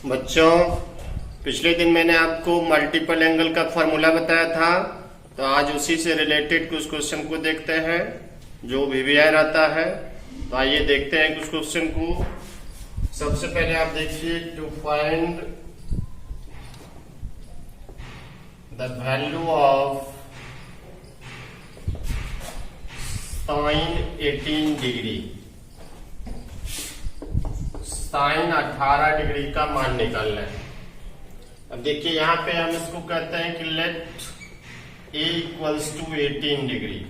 बच्चों, पिछले दिन मैंने आपको मल्टीपल एंगल का फॉर्मूला बताया था, तो आज उसी से रिलेटेड कुछ क्वेश्चन को देखते हैं जो वीवीआर आता है। तो आइए देखते हैं कुछ क्वेश्चन को। सबसे पहले आप देखिए, to find the value of sine 18 degree. Sine 18 degree का मान निकालना है। अब देखिए यहाँ पे हम इसको कहते हैं कि let A equals to 18 degree.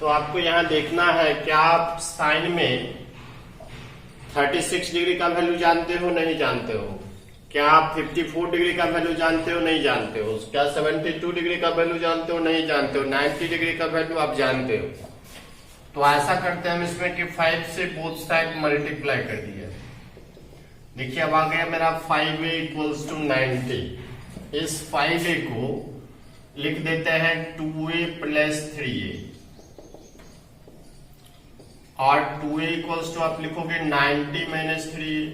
तो आपको यहाँ देखना है क्या आप साइन में 36 डिग्री का वैल्यू जानते हो, नहीं जानते हो? क्या आप 54 डिग्री का वैल्यू जानते हो, नहीं जानते हो? क्या 72 डिग्री का वैल्यू जानते हो, नहीं जानते हो? 90 डिग्री का वैल्यू आप जानते हो? तो ऐसा करते हैं हम इसमें कि 5 से बोथ साइड मल्टीप्लाई कर दिया। देखिए अब आ गया मेरा 5a इक्वल्स टू 90। इस 5a को लिख देते हैं 2a प्लस 3a, और 2a इक्वल्स टू आप लिखोगे 90 माइनस 3a।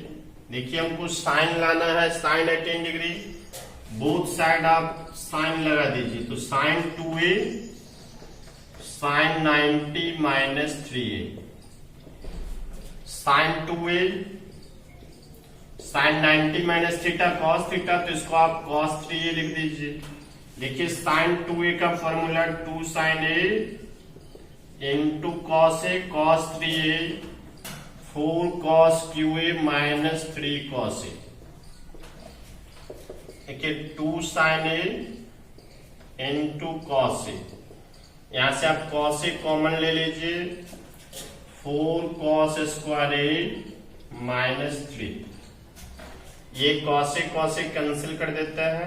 देखिए हमको साइन लाना है, साइन 18 डिग्री। बोथ साइड आप साइन लगा दीजिए, तो sine 2a sine 90 minus 3a, sine 2a sine 90 minus theta cos theta, तो इसको आप कॉस 3a लिख दीजिए। देखिए साइन 2a का formula 2 sine a into cos a cos 3a 4 cos QA minus 3 cos a। देखिए 2 sine a into cos a, यहां से आप कॉस a कॉमन ले लीजिए, 4 कॉस स्क्वायर a माइनस 3। ये कॉस ए कैंसिल कर देता है।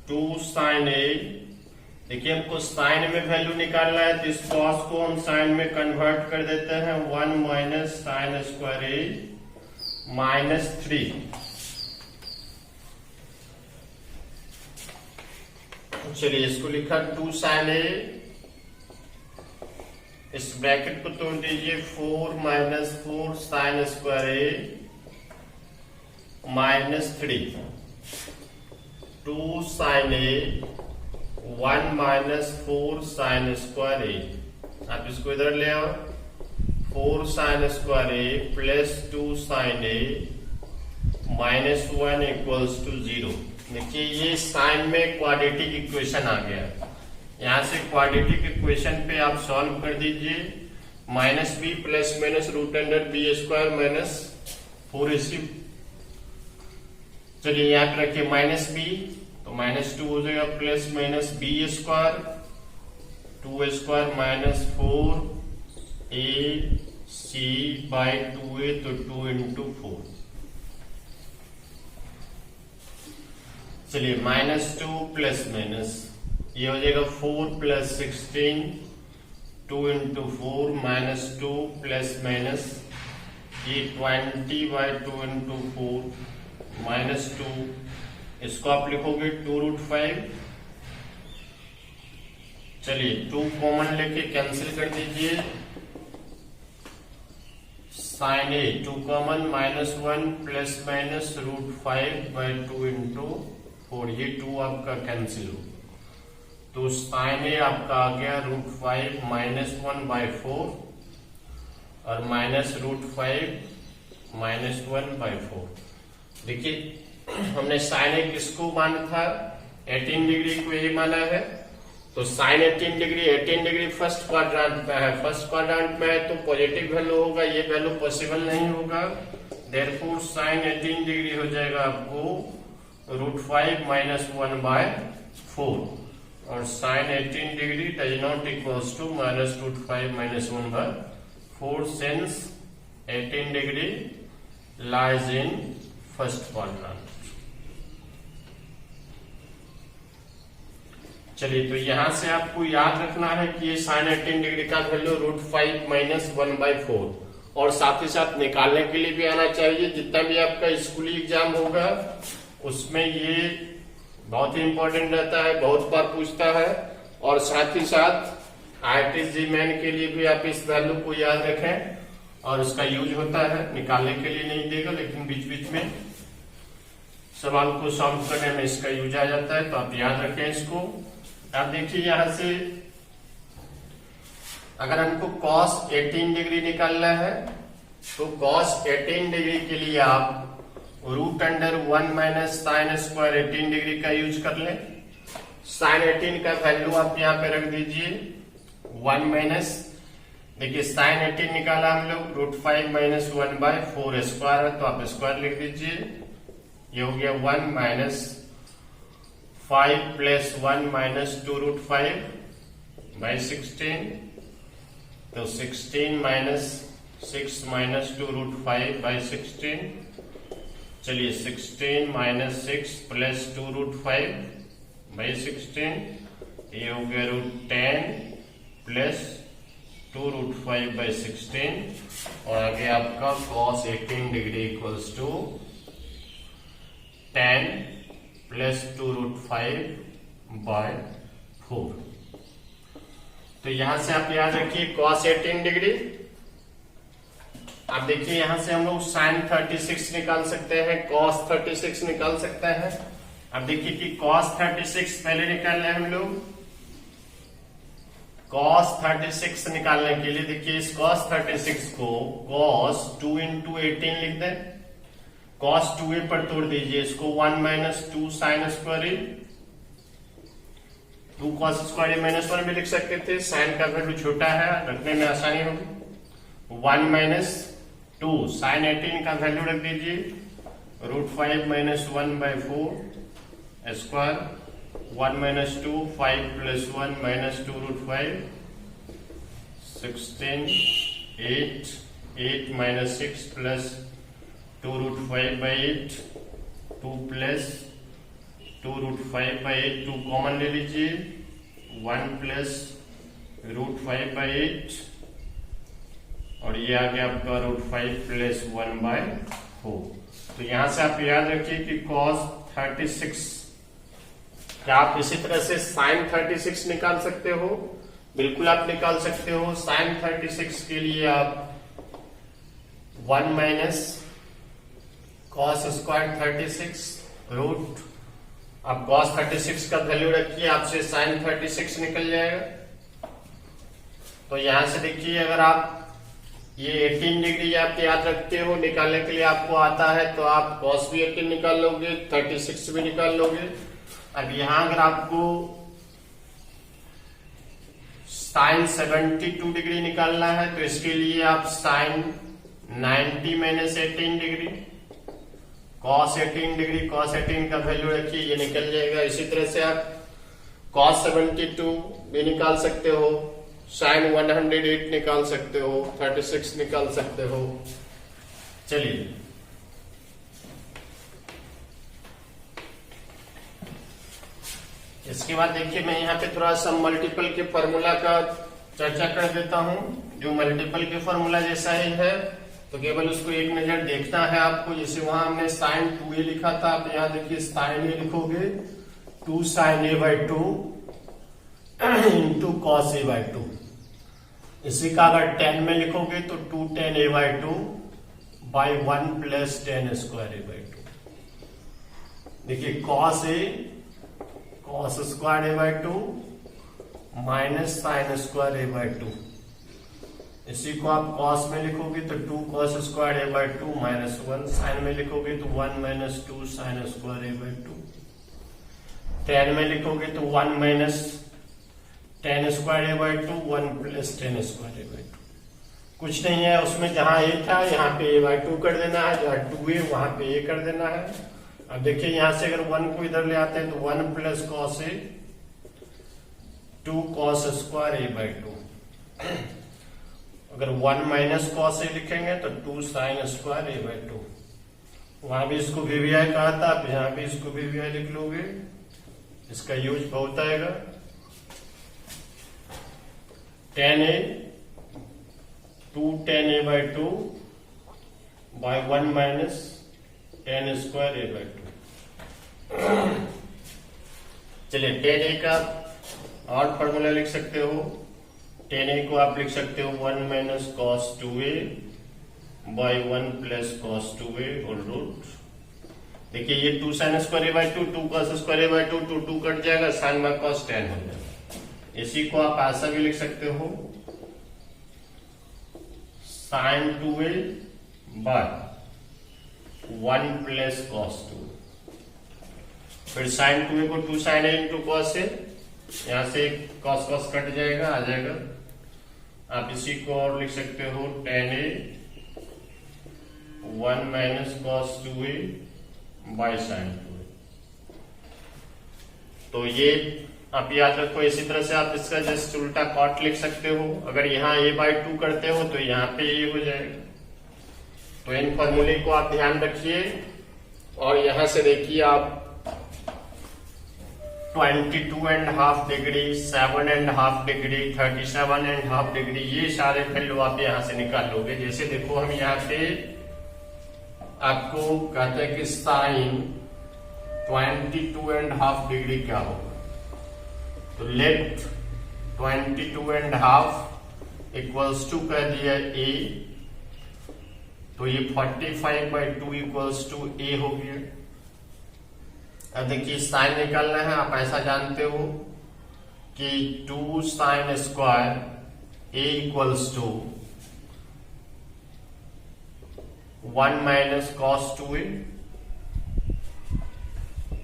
2 साइन a, देखिए हमको साइन में वैल्यू निकालना है, तो इस कॉस को हम साइन में कन्वर्ट कर देते हैं। 1 minus sign square a minus 3। चलिए इसको लिखा 2 साइन a, इस ब्रैकेट को तोड़ दीजिए, 4 minus 4 sine square a minus 3, 2 sine a 1 minus 4 sine square a। आप इसको इधर ले आओ, 4 sine square a plus 2 sine a minus 1 equals to 0। देखिए ये साइन में क्वाड्रेटिक इक्वेशन आ गया। यहां से क्वाड्रेटिक इक्वेशन पे आप सॉल्व कर दीजिए। Minus B plus minus root under B square minus 4ac। चलिए यहाँ पे रखिए माइनस बी, तो माइनस 2 हो जाएगा, plus minus B square 2 square minus 4ac by 2a, तो 2 इंटू 4। चलिए माइनस 2 प्लस माइनस, ये हो जाएगा 4 plus 16, 2 into 4 minus 2 plus minus, ये 20 बाई 2 इंटू 4 माइनस 2। इसको आप लिखोगे 2 रूट 5। चलिए 2 कॉमन लेके कैंसिल कर दीजिए। Sine A 2 common, minus 1 plus minus root 5 by 2 into 4, ये 2 आपका कैंसिल हो, तो साइन ए आपका आ गया रूट 5 माइनस 1 बाई 4 और माइनस रूट 5 माइनस 1 बाई 4। देखिए हमने साइन ए किसको माना था? 18 डिग्री को ही माना है। तो साइन 18 डिग्री फर्स्ट क्वाड्रेंट में है। फर्स्ट क्वाड्रेंट में है तो पॉजिटिव वैल्यू होगा, ये वैल्यू पॉसिबल नहीं होगा। देयरफॉर साइन 18 डिग्री हो जाएगा आपको रूट 5 माइनस 1 बाय 4, और sine 18 degree does not equals to minus root 5 minus 1 by 4, since 18 degree lies in first quadrant. चलिए तो यहां से आपको याद रखना है कि ये साइन 18 डिग्री का वैल्यू रूट 5 माइनस 1 बाई 4, और साथ ही साथ निकालने के लिए भी आना चाहिए। जितना भी आपका स्कूली एग्जाम होगा उसमें ये बहुत ही इंपॉर्टेंट रहता है, बहुत बार पूछता है। और साथ ही साथ IIT जी मेन के लिए भी आप इस वैल्यू को याद रखें। और इसका यूज होता है, निकालने के लिए नहीं देगा लेकिन बीच बीच में सवाल को सॉल्व करने में इसका यूज आ जाता है, तो आप याद रखें इसको। आप देखिए यहां से अगर हमको cos 18 डिग्री निकालना है तो cos 18 डिग्री के लिए आप √1 माइनस साइन स्क्वायर 18 डिग्री का यूज कर लें। साइन 18 का वैल्यू आप यहाँ पे रख दीजिए 1 माइनस, देखिए साइन 18 निकाला हम लोग √5 माइनस 1/4 स्क्वायर है, तो आप स्क्वायर लिख दीजिए। ये हो गया 1 माइनस 5 प्लस 1 माइनस 2√5/16, तो 16 माइनस 6 माइनस 2√5/16, चलिए 16 माइनस 6 प्लस 2√5/16, ये हो गया √10 प्लस 2√5/16, और आगे आपका cos 18 degree equals to 10 plus 2√5/4। तो यहां से आप याद रखिए cos 18 डिग्री। आप देखिए यहां से हम लोग sin 36 निकाल सकते हैं, cos 36 निकाल सकते हैं। अब देखिए कि cos 36 पहले निकालना है हम लोग। cos 36 निकालने के लिए देखिए इस cos 36 को cos 2 into 18 लिख दें, cos 2a पर तोड़ दीजिए इसको 1 minus 2 sine square 2 cos square -1 भी लिख सकते थे, साइन का वैल्यू छोटा है रखने में आसानी होगी। 1 माइनस 2 साइन 18 का वैल्यू रख दीजिए √5 minus 1/4 square, 1 minus 2 5 plus 1 minus 2√5 16 8 minus 6 plus 2√5/8 2 plus 2√5/8 2 common ले लीजिए 1 प्लस √5/8 और ये आ गया आपका √5 प्लस 1/4। तो यहां से आप याद रखिए कि cos 36, क्या आप इसी तरह से sin 36 निकाल सकते हो? बिल्कुल आप निकाल सकते हो। sin 36 के लिए आप 1 माइनस cos स्क्वायर 36 रूट, आप cos 36 का वैल्यू रखिए, आपसे sin 36 निकल जाएगा। तो यहां से देखिए अगर आप ये 18 डिग्री आप याद रखते हो, निकालने के लिए आपको आता है तो आप cos भी 18 निकाल लोगे, 36 भी निकाल लोगे। अब यहां अगर आपको sin 72 डिग्री निकालना है तो इसके लिए आप sin 90 minus 18 degree, cos 18 degree, cos 18 का वैल्यू रखिए, ये निकल जाएगा। इसी तरह से आप cos 72 भी निकाल सकते हो, sin 108 निकाल सकते हो, 36 निकाल सकते हो। चलिए इसके बाद देखिए मैं यहाँ पे थोड़ा सा मल्टीपल के फॉर्मूला का चर्चा कर देता हूं, जो मल्टीपल के फॉर्मूला जैसा ही है, तो केवल उसको एक नजर देखना है आपको। जैसे वहां हमने sin 2a लिखा था, आप यहाँ देखिए sin a लिखोगे 2 sin a/2 into cos a/2। इसी का अगर 10 में लिखोगे तो 2 tan a/2 by 1 plus tan square a/2। देखिए cos square a/2 minus sine square a/2, इसी को आप cos में लिखोगे तो 2 cos square a/2 minus 1, sign में लिखोगे तो 1 minus 2 sine square a/2, tan में लिखोगे तो 1 minus tan square a/2 1 plus tan square a/2। कुछ नहीं है उसमें, जहां a था यहाँ पे a/2 कर देना है, जहां 2a वहां पे a कर देना है। अब देखिए यहां से अगर 1 को इधर ले आते हैं तो 1 plus cos a 2 cos square a/2, अगर 1 माइनस cos a लिखेंगे तो 2 साइन स्क्वायर a/2। वहां भी इसको VVI कहा था, आप यहां भी इसको VVI लिख लोगे, इसका यूज बहुत आएगा। tan a 2 tan a/2 by 1 minus tan square a/2। चलिए tan a का और फॉर्मूला लिख सकते हो, tan a को आप लिख सकते हो 1 minus cos 2a by 1 plus cos 2a whole root. देखिए ये 2 sine square A by 2, 2 cos square A by 2, 2 2 cut जाएगा, साइन बाई कॉस tan हो जाएगा। इसी को आप ऐसा भी लिख सकते हो sign 2a bye 1 plus cos 2। फिर साइन 2a को 2 sign A into cos A, यहां से कॉस कॉस कट जाएगा, आ जाएगा। आप इसी को और लिख सकते हो tan a 1 minus cos 2a by sign 2a। तो ये आप याद रखो। इसी तरह से आप इसका जस्ट उल्टा कॉट लिख सकते हो। अगर यहाँ a बाई 2 करते हो तो यहाँ पे ये हो जाएगा। तो इन फॉर्मूले को आप ध्यान रखिए और यहां से देखिए आप 22.5 डिग्री, 7.5 डिग्री, 37.5 डिग्री, ये सारे वैल्यू आप यहां से निकाल लोगे। जैसे देखो हम यहाँ पे आपको कहते हैं कि साइन 22.5 डिग्री क्या होगा, तो लेट 22.5 इक्वल्स टू कह दिया a, तो ये 45/2 इक्वल्स टू a हो गया। अब देखिए साइन निकालना है, आप ऐसा जानते हो कि 2 sine square a equals to 1 minus cos 2a,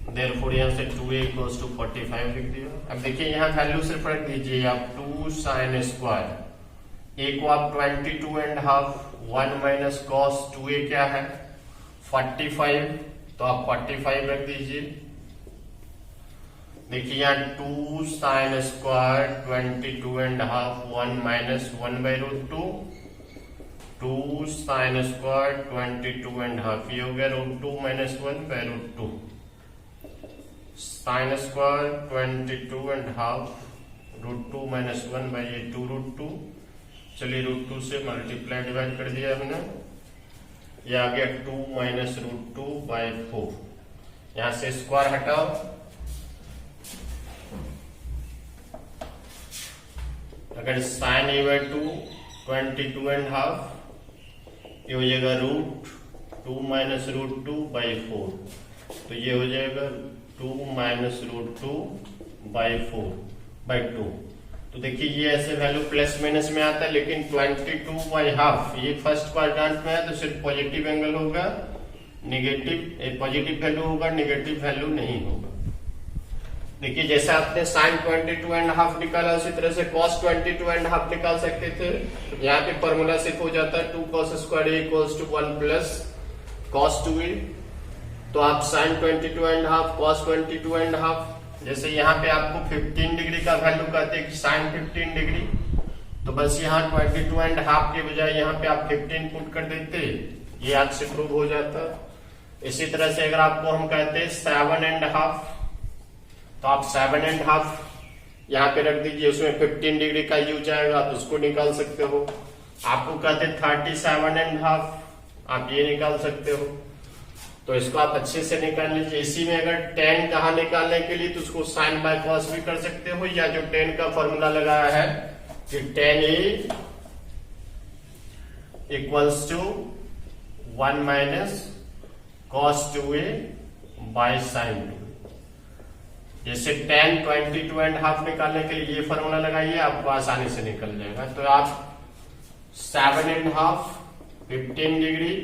therefore यहां से 2a इक्वल्स टू 45 लिख दिया। अब देखिए यहां वैल्यू सिर्फ रख दीजिए आप 2 साइन स्क्वायर a को आप 22.5, 1 माइनस कॉस 2a क्या है 45, तो आप 45 रख दीजिए। देखिए यहाँ 2 sine square 22.5, 1 minus 1 by root 2, 2 sine square 22.5, ये हो गया root 2 minus 1 by root 2, sine square 22.5 root 2 minus 1 by ये 2 रूट 2। चलिए रूट 2 से मल्टीप्लाई डिवाइड कर दिया हमने, ये आ गया 2 माइनस रूट 2 बाई 4। यहां से स्क्वायर हटाओ, अगर साइन ए बाई 2 22.5, ये हो जाएगा रूट 2 माइनस रूट 2 बाई 4, तो ये हो जाएगा 2 माइनस रूट 2 बाई 4 बाई 2। तो देखिए ये ऐसे वैल्यू प्लस माइनस में आता है, लेकिन 22/2 ये फर्स्ट क्वाड्रेंट में है तो सिर्फ पॉजिटिव एंगल होगा, नेगेटिव पॉजिटिव वैल्यू होगा, नेगेटिव वैल्यू नहीं होगा। देखिए जैसे आपने साइन 22.5 निकाला उसी तरह से कॉस 22.5 निकाल सकते थे। यहाँ पे फॉर्मूला सिर्फ हो जाता है 2 cos square a equals to 1 plus cos 2a। तो आप साइन 22.5 कॉस 22.5, जैसे यहाँ पे आपको 15 डिग्री का वैल्यू कहते हैं कि साइन 15 डिग्री, तो बस यहाँ 22.5 के बजाय यहाँ पे आप 15 पुट कर देते, ये आपसे प्रूव हो जाता। इसी तरह से अगर आपको हम कहते हैं 7.5, तो आप 7.5 यहाँ पे रख दीजिए, उसमें 15 डिग्री का यूज आएगा, आप उसको निकाल सकते हो। आपको कहते 37.5, आप ये निकाल सकते हो। तो इसको आप अच्छे से निकाल लीजिए। इसी में अगर tan कहा निकालने के लिए तो उसको साइन बाय कॉस भी कर सकते हो, या जो tan का फॉर्मूला लगाया है कि tan a equals to 1 minus cos 2a by sine 2। जैसे tan 22.5 निकालने के लिए ये फॉर्मूला लगाइए, आपको आसानी से निकल जाएगा। तो आप 7.5, 15 डिग्री,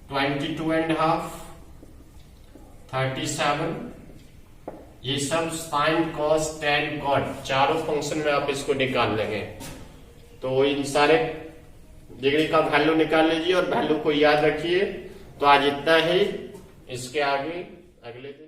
22.5, 37, ये सब साइन कॉस tan कॉट चारों फंक्शन में आप इसको निकाल लेंगे। तो इन सारे डिग्री का वैल्यू निकाल लीजिए और वैल्यू को याद रखिए। तो आज इतना ही, इसके आगे अगले दिन